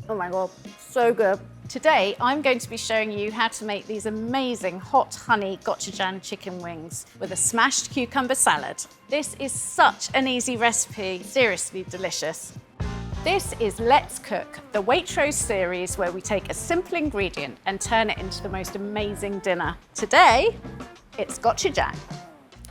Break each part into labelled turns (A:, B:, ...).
A: Oh my God, so good. Today, I'm going to be showing you how to make these amazing hot honey gochujang chicken wings with a smashed cucumber salad. This is such an easy recipe, seriously delicious. This is Let's Cook, the Waitrose series where we take a simple ingredient and turn it into the most amazing dinner. Today, it's gochujang.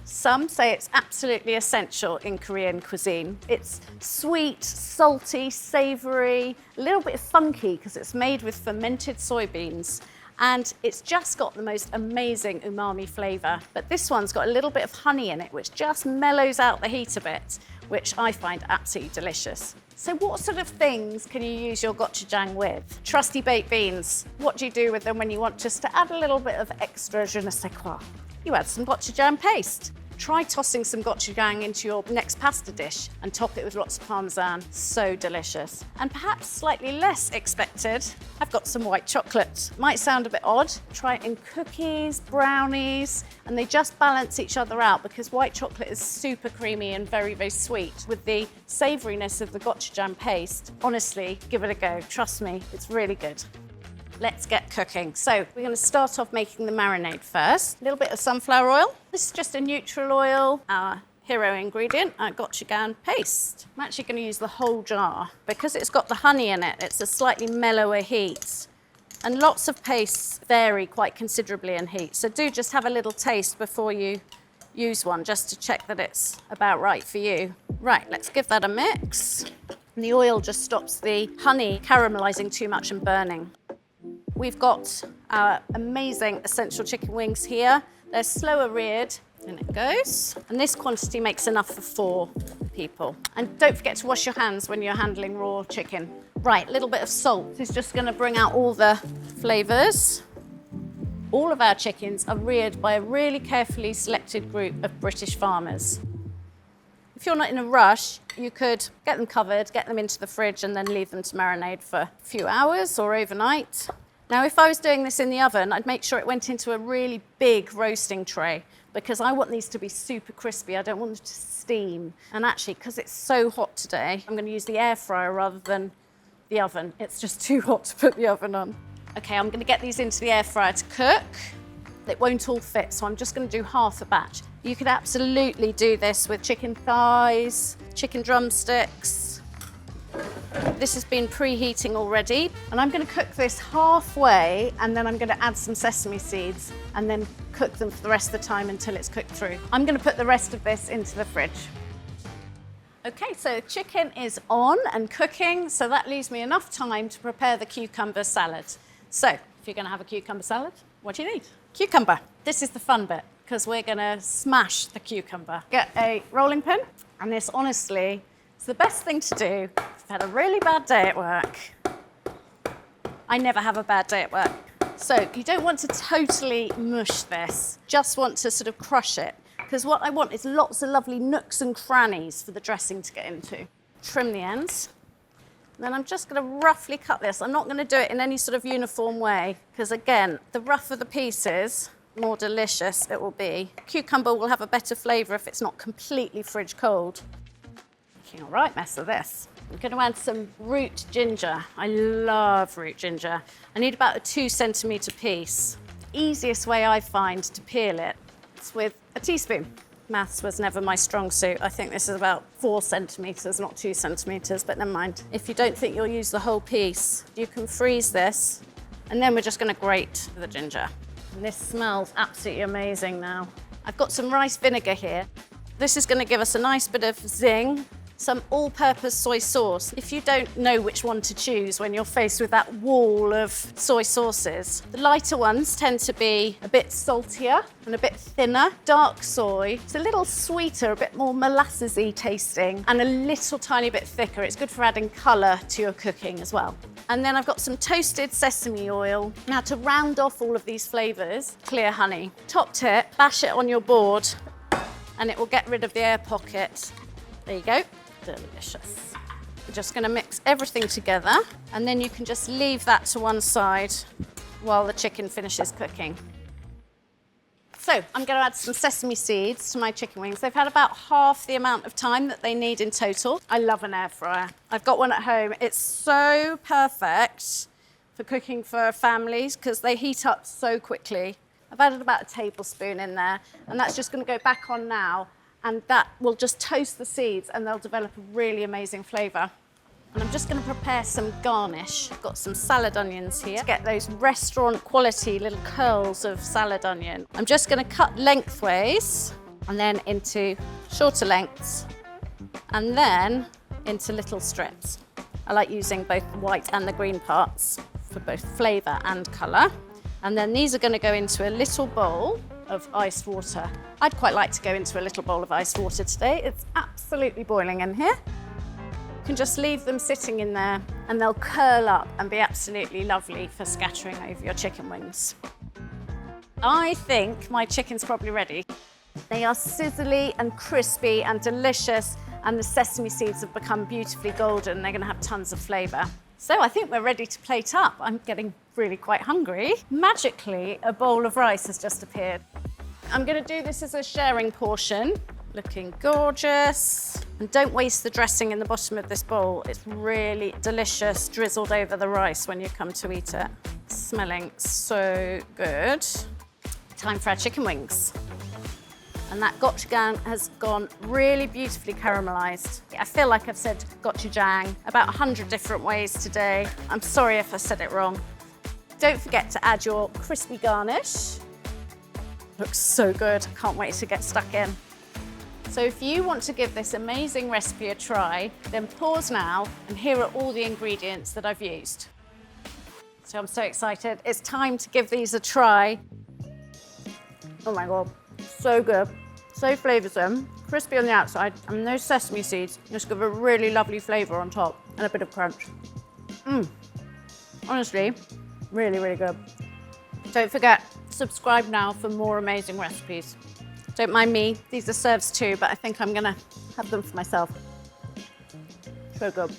A: Some say it's absolutely essential in Korean cuisine. It's sweet, salty, savory, a little bit funky because it's made with fermented soybeans. And it's just got the most amazing umami flavor. But this one's got a little bit of honey in it, which just mellows out the heat a bit, which I find absolutely delicious. So what sort of things can you use your gochujang with? Trusty baked beans. What do you do with them when you want just to add a little bit of extra je ne sais quoi? You add some gochujang paste. Try tossing some gochujang into your next pasta dish and top it with lots of parmesan. So delicious. And perhaps slightly less expected, I've got some white chocolate. Might sound a bit odd. Try it in cookies, brownies, and they just balance each other out because white chocolate is super creamy and very, very sweet. With the savouriness of the gochujang paste, honestly, give it a go. Trust me, it's really good. Let's get cooking. So we're going to start off making the marinade first. A little bit of sunflower oil. This is just a neutral oil, our hero ingredient, our gochujang paste. I'm actually going to use the whole jar. Because it's got the honey in it, it's a slightly mellower heat. And lots of pastes vary quite considerably in heat. So do just have a little taste before you use one, just to check that it's about right for you. Right, let's give that a mix. And the oil just stops the honey caramelizing too much and burning. We've got our amazing essential chicken wings here. They're slower reared, in it goes. And this quantity makes enough for 4 people. And don't forget to wash your hands when you're handling raw chicken. Right, a little bit of salt. This is just gonna bring out all the flavors. All of our chickens are reared by a really carefully selected group of British farmers. If you're not in a rush, you could get them covered, get them into the fridge, and then leave them to marinate for a few hours or overnight. Now, if I was doing this in the oven, I'd make sure it went into a really big roasting tray because I want these to be super crispy. I don't want them to steam. And actually, because it's so hot today, I'm going to use the air fryer rather than the oven. It's just too hot to put the oven on. Okay, I'm going to get these into the air fryer to cook. It won't all fit, so I'm just going to do half a batch. You could absolutely do this with chicken thighs, chicken drumsticks. This has been preheating already, and I'm going to cook this halfway, and then I'm going to add some sesame seeds and then cook them for the rest of the time until it's cooked through. I'm going to put the rest of this into the fridge. Okay, so chicken is on and cooking, so that leaves me enough time to prepare the cucumber salad. So, if you're going to have a cucumber salad, what do you need? Cucumber. This is the fun bit, because we're going to smash the cucumber. Get a rolling pin, and this honestly is the best thing to do if you've had a really bad day at work. I never have a bad day at work. So you don't want to totally mush this, just want to sort of crush it, because what I want is lots of lovely nooks and crannies for the dressing to get into. Trim the ends. Then I'm just going to roughly cut this. I'm not going to do it in any sort of uniform way, because again, the rougher the pieces, the more delicious it will be. Cucumber will have a better flavour if it's not completely fridge cold. All right, mess of this. I'm going to add some root ginger. I love root ginger. I need about a 2 centimetre piece. The easiest way I find to peel it is with a teaspoon. Maths was never my strong suit. I think this is about 4 centimetres, not 2 centimetres, but never mind. If you don't think you'll use the whole piece, you can freeze this, and then we're just going to grate the ginger. And this smells absolutely amazing now. I've got some rice vinegar here. This is going to give us a nice bit of zing. Some all-purpose soy sauce. If you don't know which one to choose when you're faced with that wall of soy sauces, the lighter ones tend to be a bit saltier and a bit thinner. Dark soy, it's a little sweeter, a bit more molassesy tasting, and a little tiny bit thicker. It's good for adding colour to your cooking as well. And then I've got some toasted sesame oil. Now to round off all of these flavours, clear honey. Top tip, bash it on your board and it will get rid of the air pocket. There you go. Delicious. We're just going to mix everything together, and then you can just leave that to one side while the chicken finishes cooking. So I'm going to add some sesame seeds to my chicken wings. They've had about half the amount of time that they need in total. I love an air fryer. I've got one at home. It's so perfect for cooking for families because they heat up so quickly. I've added about a tablespoon in there, and that's just going to go back on now, and that will just toast the seeds and they'll develop a really amazing flavour. And I'm just going to prepare some garnish. I've got some salad onions here to get those restaurant quality little curls of salad onion. I'm just going to cut lengthways and then into shorter lengths and then into little strips. I like using both the white and the green parts for both flavour and colour. And then these are going to go into a little bowl of iced water. I'd quite like to go into a little bowl of iced water today. It's absolutely boiling in here. You can just leave them sitting in there and they'll curl up and be absolutely lovely for scattering over your chicken wings. I think my chicken's probably ready. They are sizzly and crispy and delicious, and the sesame seeds have become beautifully golden. They're going to have tons of flavour. So I think we're ready to plate up. I'm getting really quite hungry. Magically, a bowl of rice has just appeared. I'm going to do this as a sharing portion. Looking gorgeous. And don't waste the dressing in the bottom of this bowl. It's really delicious, drizzled over the rice when you come to eat it. Smelling so good. Time for our chicken wings. And that gochujang has gone really beautifully caramelised. I feel like I've said gochujang about 100 different ways today. I'm sorry if I said it wrong. Don't forget to add your crispy garnish. Looks so good. Can't wait to get stuck in. So if you want to give this amazing recipe a try, then pause now and here are all the ingredients that I've used. So I'm so excited. It's time to give these a try. Oh my God, so good. So flavoursome, crispy on the outside, and those sesame seeds just give a really lovely flavour on top and a bit of crunch. Honestly, really, really good. Don't forget, subscribe now for more amazing recipes. Don't mind me, these are serves too, but I think I'm gonna have them for myself. So good.